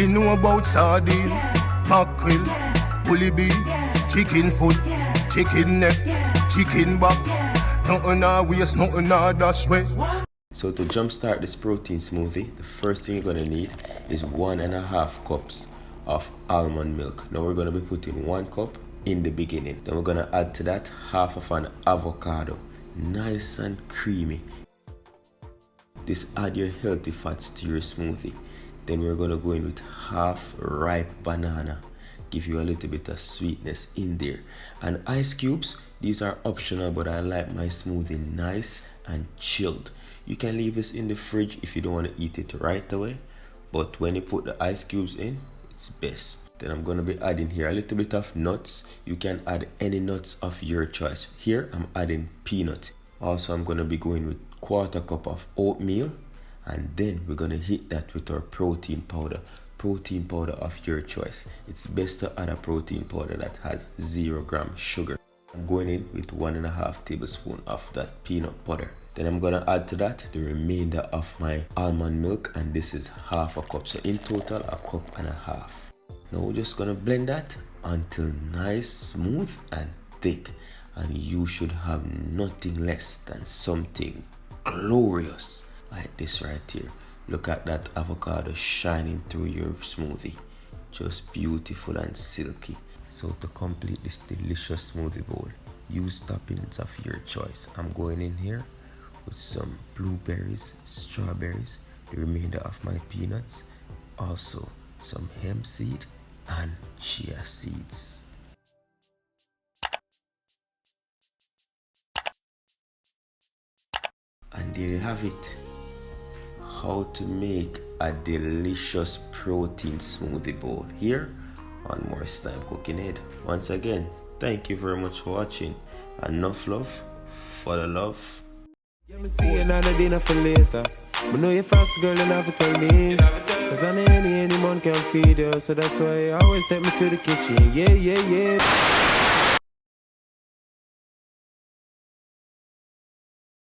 Me know about sardine, mackerel, bully beef, chicken foot, chicken neck, chicken back. Nothing I waste, nothing I dash way. So to jumpstart this protein smoothie, the first thing you're gonna need is 1.5 cups of almond milk. Now we're gonna be putting 1 cup in the beginning. Then we're gonna add to that half of an avocado, nice and creamy. This add your healthy fats to your smoothie. Then we're gonna go in with half ripe banana, give you a little bit of sweetness in there. And ice cubes, these are optional, but I like my smoothie nice and chilled. You can leave this in the fridge if you don't want to eat it right away, but when you put the ice cubes in, it's best. Then I'm going to be adding here a little bit of nuts. You can add any nuts of your choice. Here I'm adding peanut. Also I'm going to be going with 1/4 cup of oatmeal, and then we're going to hit that with our protein powder. Protein powder of your choice. It's best to add a protein powder that has 0 gram sugar. I'm going in with 1.5 tablespoons of that peanut butter. Then I'm going to add to that the remainder of my almond milk, and this is half a cup. So in total, 1.5 cups. Now we're just going to blend that until nice, smooth and thick. And you should have nothing less than something glorious like this right here. Look at that avocado shining through your smoothie. Just beautiful and silky. So to complete this delicious smoothie bowl, use toppings of your choice. I'm going in here with some blueberries, strawberries, the remainder of my peanuts, also some hemp seed and chia seeds. And there you have it. How to make a delicious protein smoothie bowl here on Morris Time Cooking Aid. Once again, thank you very much for watching. Enough love for the love. Yeah, me see you on the dinner for later. But know you fast, girl, you have to tell me. Cause any man can feed you. So that's why I always take me to the kitchen. Yeah, yeah, yeah.